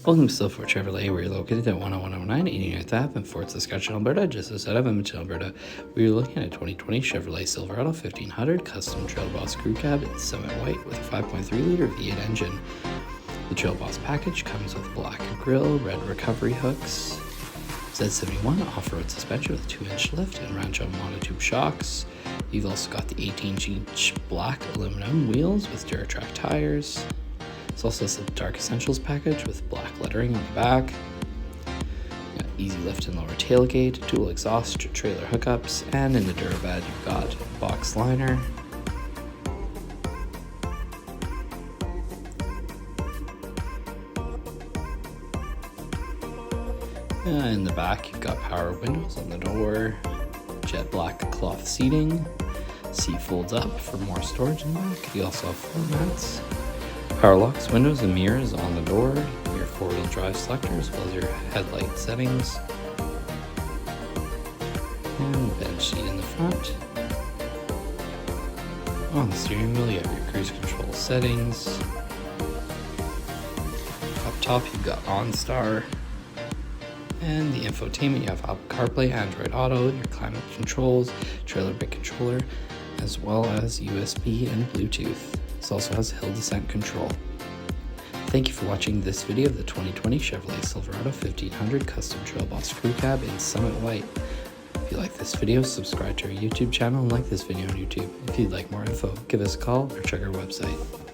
Welcome to Silverado Chevrolet. We're located at 10109 89th Ave in Fort Saskatchewan, Alberta, just outside of Edmonton, Alberta. We're looking at a 2020 Chevrolet Silverado 1500 Custom Trail Boss Crew Cab in Summit White with a 5.3-liter V8 engine. The Trail Boss package comes with black grille, red recovery hooks, Z71 off-road suspension with 2-inch lift and Rancho monotube shocks. You've also got the 18-inch black aluminum wheels with Duratrack tires. It's also the Dark Essentials package with black lettering on the back. You got easy lift and lower tailgate, dual exhaust trailer hookups, and in the Durabed you've got box liner. In the back you've got power windows on the door, jet black cloth seating, seat folds up for more storage in the back. You also have floor mats. Power locks, windows, and mirrors on the door, your 4-wheel drive selector, as well as your headlight settings, and bench seat in the front. On the steering wheel, you have your cruise control settings. Up top, you've got OnStar, and the infotainment, you have CarPlay and Android Auto, your climate controls, trailer brake controller, as well as USB and Bluetooth. This also has hill descent control. Thank you for watching this video of the 2020 Chevrolet Silverado 1500 Custom Trail Boss Crew Cab in Summit White. If you like this video, subscribe to our YouTube channel and like this video on YouTube. If you'd like more info, give us a call or check our website.